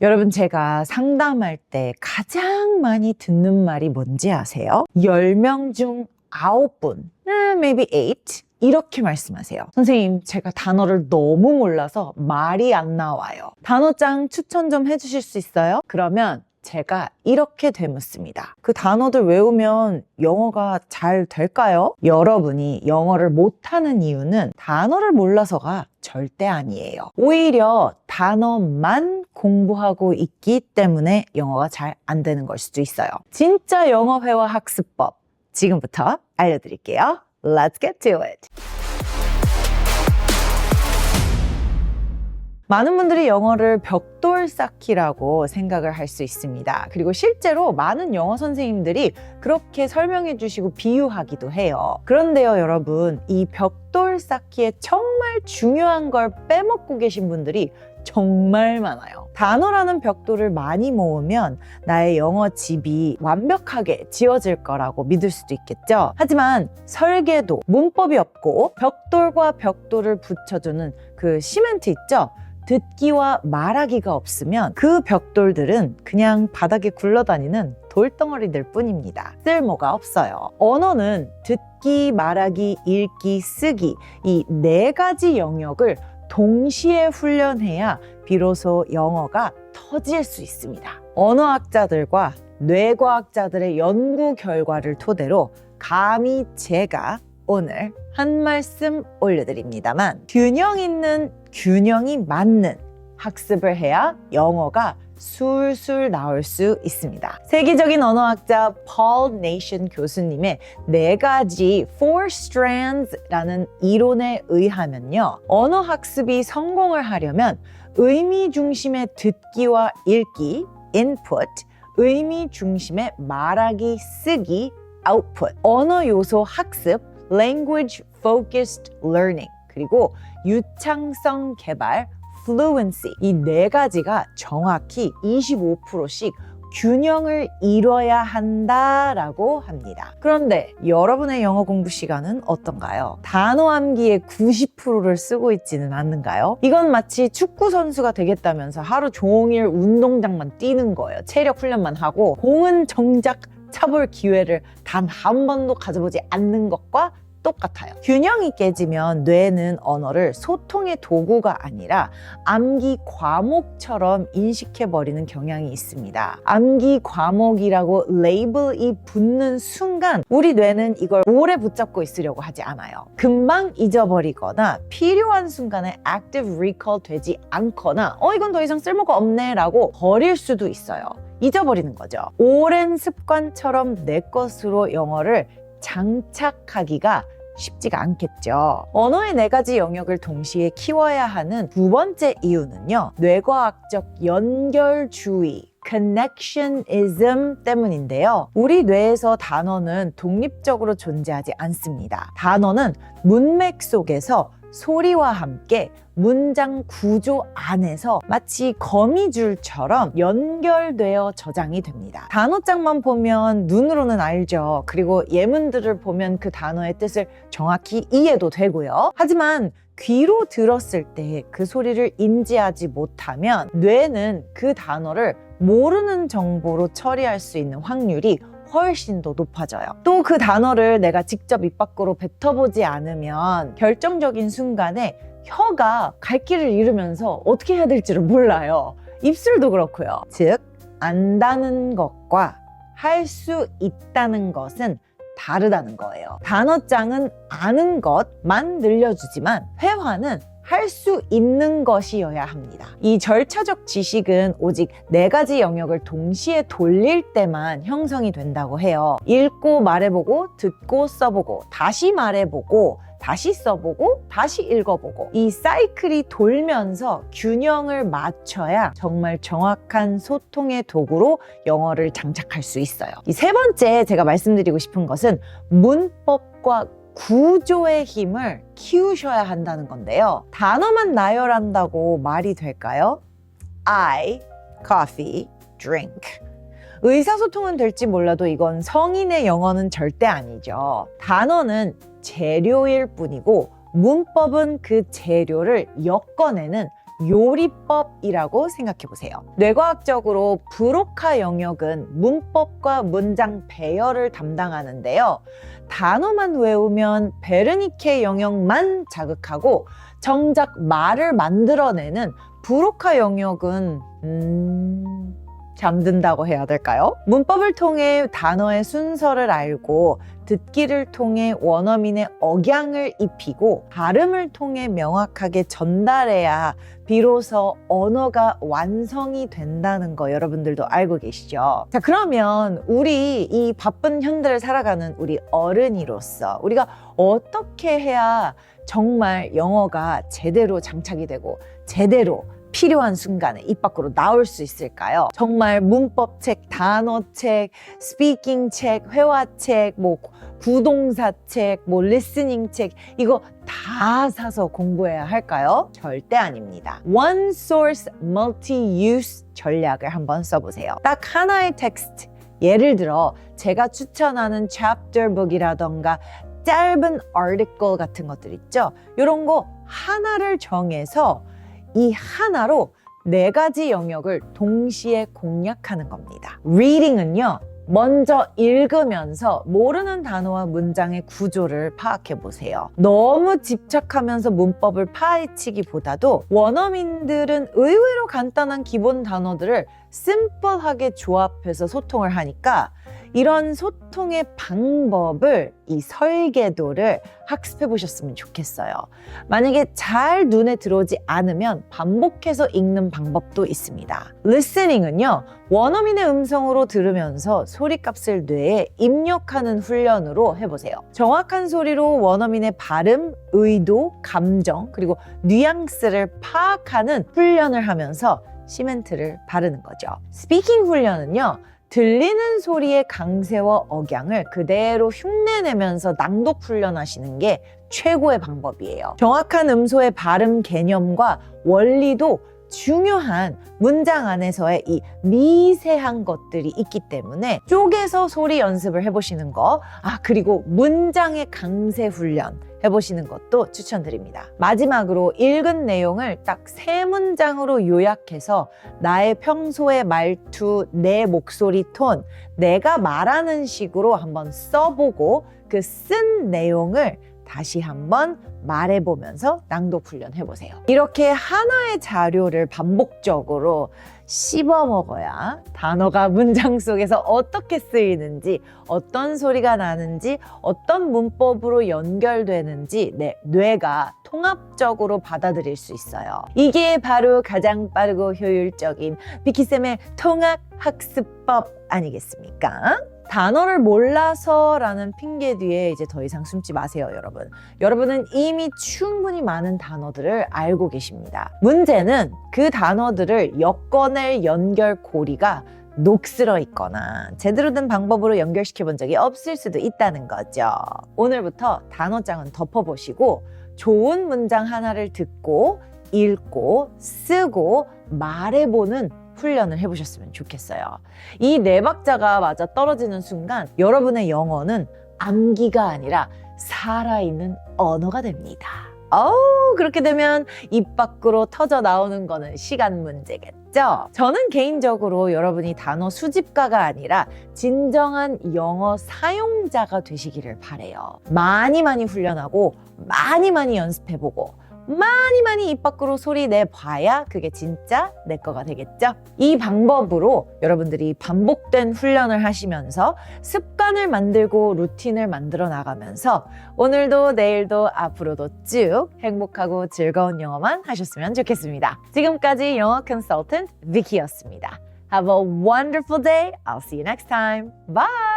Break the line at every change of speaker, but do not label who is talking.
여러분, 제가 상담할 때 가장 많이 듣는 말이 뭔지 아세요? 10명 중 9분, maybe 8 이렇게 말씀하세요. 선생님, 제가 단어를 너무 몰라서 말이 안 나와요. 단어장 추천 좀 해주실 수 있어요? 그러면 제가 이렇게 되묻습니다. 그 단어들 외우면 영어가 잘 될까요? 여러분이 영어를 못하는 이유는 단어를 몰라서가 절대 아니에요. 오히려 단어만 공부하고 있기 때문에 영어가 잘 안 되는 걸 수도 있어요. 진짜 영어 회화 학습법 지금부터 알려드릴게요. Let's get to it. 많은 분들이 영어를 벽돌 쌓기라고 생각을 할 수 있습니다. 그리고 실제로 많은 영어 선생님들이 그렇게 설명해 주시고 비유하기도 해요. 그런데요, 여러분, 이 벽돌 쌓기에 정말 중요한 걸 빼먹고 계신 분들이 정말 많아요. 단어라는 벽돌을 많이 모으면 나의 영어 집이 완벽하게 지어질 거라고 믿을 수도 있겠죠. 하지만 설계도, 문법이 없고 벽돌과 벽돌을 붙여주는 그 시멘트 있죠? 듣기와 말하기가 없으면 그 벽돌들은 그냥 바닥에 굴러다니는 돌덩어리들 뿐입니다. 쓸모가 없어요. 언어는 듣기, 말하기, 읽기, 쓰기 이 4가지 영역을 동시에 훈련해야 비로소 영어가 터질 수 있습니다. 언어학자들과 뇌과학자들의 연구 결과를 토대로 감히 제가 오늘 한 말씀 올려드립니다만, 균형이 맞는 학습을 해야 영어가 술술 나올 수 있습니다. 세계적인 언어학자 Paul Nation 교수님의 4가지 Four Strands라는 이론에 의하면요, 언어 학습이 성공을 하려면 의미 중심의 듣기와 읽기, input, 의미 중심의 말하기, 쓰기, output, 언어 요소 학습, language focused learning, 그리고 유창성 개발, fluency, 이 4가지가 정확히 25%씩 균형을 이뤄야 한다라고 합니다. 그런데 여러분의 영어 공부 시간은 어떤가요? 단어 암기의 90%를 쓰고 있지는 않는가요? 이건 마치 축구 선수가 되겠다면서 하루 종일 운동장만 뛰는 거예요. 체력 훈련만 하고 공은 정작 차볼 기회를 단 한 번도 가져보지 않는 것과 똑같아요. 균형이 깨지면 뇌는 언어를 소통의 도구가 아니라 암기 과목처럼 인식해버리는 경향이 있습니다. 암기 과목이라고 레이블이 붙는 순간 우리 뇌는 이걸 오래 붙잡고 있으려고 하지 않아요. 금방 잊어버리거나 필요한 순간에 active recall 되지 않거나 이건 더 이상 쓸모가 없네 라고 버릴 수도 있어요. 잊어버리는 거죠. 오랜 습관처럼 내 것으로 영어를 장착하기가 쉽지가 않겠죠. 언어의 4가지 영역을 동시에 키워야 하는 두 번째 이유는요, 뇌과학적 연결주의, connectionism 때문인데요. 우리 뇌에서 단어는 독립적으로 존재하지 않습니다. 단어는 문맥 속에서 소리와 함께 문장 구조 안에서 마치 거미줄처럼 연결되어 저장이 됩니다. 단어장만 보면 눈으로는 알죠. 그리고 예문들을 보면 그 단어의 뜻을 정확히 이해도 되고요. 하지만 귀로 들었을 때 그 소리를 인지하지 못하면 뇌는 그 단어를 모르는 정보로 처리할 수 있는 확률이 훨씬 더 높아져요. 또 그 단어를 내가 직접 입 밖으로 뱉어보지 않으면 결정적인 순간에 혀가 갈 길을 잃으면서 어떻게 해야 될지를 몰라요. 입술도 그렇고요. 즉, 안다는 것과 할 수 있다는 것은 다르다는 거예요. 단어장은 아는 것만 늘려주지만 회화는 할 수 있는 것이어야 합니다. 이 절차적 지식은 오직 4가지 영역을 동시에 돌릴 때만 형성이 된다고 해요. 읽고 말해보고, 듣고 써보고, 다시 말해보고, 다시 써보고, 다시 읽어보고, 이 사이클이 돌면서 균형을 맞춰야 정말 정확한 소통의 도구로 영어를 장착할 수 있어요. 이 3번째 제가 말씀드리고 싶은 것은 문법과 구조의 힘을 키우셔야 한다는 건데요. 단어만 나열한다고 말이 될까요? I, coffee, drink. 의사소통은 될지 몰라도 이건 성인의 영어는 절대 아니죠. 단어는 재료일 뿐이고 문법은 그 재료를 엮어내는 요리법이라고 생각해 보세요. 뇌과학적으로 브로카 영역은 문법과 문장 배열을 담당하는데요. 단어만 외우면 베르니케 영역만 자극하고 정작 말을 만들어내는 브로카 영역은 잠든다고 해야 될까요? 문법을 통해 단어의 순서를 알고 듣기를 통해 원어민의 억양을 입히고 발음을 통해 명확하게 전달해야 비로소 언어가 완성이 된다는 거 여러분들도 알고 계시죠? 자, 그러면 우리 이 바쁜 현대를 살아가는 우리 어른이로서 우리가 어떻게 해야 정말 영어가 제대로 장착이 되고 제대로 필요한 순간에 입 밖으로 나올 수 있을까요? 정말 문법책, 단어책, 스피킹 책, 회화책, 구동사 책, 리스닝 책 이거 다 사서 공부해야 할까요? 절대 아닙니다. One source multi-use 전략을 한번 써보세요. 딱 하나의 텍스트, 예를 들어 제가 추천하는 chapter book이라던가 짧은 article 같은 것들 있죠? 이런 거 하나를 정해서 이 하나로 4가지 영역을 동시에 공략하는 겁니다. Reading은요, 먼저 읽으면서 모르는 단어와 문장의 구조를 파악해 보세요. 너무 집착하면서 문법을 파헤치기보다도 원어민들은 의외로 간단한 기본 단어들을 심플하게 조합해서 소통을 하니까 이런 소통의 방법을, 이 설계도를 학습해 보셨으면 좋겠어요. 만약에 잘 눈에 들어오지 않으면 반복해서 읽는 방법도 있습니다. Listening은요, 원어민의 음성으로 들으면서 소리값을 뇌에 입력하는 훈련으로 해보세요. 정확한 소리로 원어민의 발음, 의도, 감정, 그리고 뉘앙스를 파악하는 훈련을 하면서 시멘트를 바르는 거죠. 스피킹 훈련은요, 들리는 소리의 강세와 억양을 그대로 흉내내면서 낭독 훈련하시는 게 최고의 방법이에요. 정확한 음소의 발음 개념과 원리도 중요한 문장 안에서의 이 미세한 것들이 있기 때문에 쪼개서 소리 연습을 해보시는 거, 그리고 문장의 강세 훈련 해보시는 것도 추천드립니다. 마지막으로 읽은 내용을 딱 3문장으로 요약해서 나의 평소의 말투, 내 목소리 톤, 내가 말하는 식으로 한번 써보고 그 쓴 내용을 다시 한번 말해보면서 낭독 훈련 해보세요. 이렇게 하나의 자료를 반복적으로 씹어 먹어야 단어가 문장 속에서 어떻게 쓰이는지, 어떤 소리가 나는지, 어떤 문법으로 연결되는지 뇌가 통합적으로 받아들일 수 있어요. 이게 바로 가장 빠르고 효율적인 비키쌤의 통합 학습법 아니겠습니까? 단어를 몰라서라는 핑계 뒤에 이제 더 이상 숨지 마세요, 여러분. 여러분은 이미 충분히 많은 단어들을 알고 계십니다. 문제는 그 단어들을 엮어낼 연결고리가 녹슬어 있거나 제대로 된 방법으로 연결시켜 본 적이 없을 수도 있다는 거죠. 오늘부터 단어장은 덮어보시고 좋은 문장 하나를 듣고 읽고 쓰고 말해보는 훈련을 해보셨으면 좋겠어요. 이 4박자가 맞아 떨어지는 순간 여러분의 영어는 암기가 아니라 살아있는 언어가 됩니다. 그렇게 되면 입 밖으로 터져 나오는 거는 시간 문제겠죠? 저는 개인적으로 여러분이 단어 수집가가 아니라 진정한 영어 사용자가 되시기를 바래요. 많이 훈련하고 많이 연습해보고 많이 입 밖으로 소리 내봐야 그게 진짜 내 거가 되겠죠? 이 방법으로 여러분들이 반복된 훈련을 하시면서 습관을 만들고 루틴을 만들어 나가면서 오늘도 내일도 앞으로도 쭉 행복하고 즐거운 영어만 하셨으면 좋겠습니다. 지금까지 영어 컨설턴트 비키였습니다. Have a wonderful day. I'll see you next time. Bye!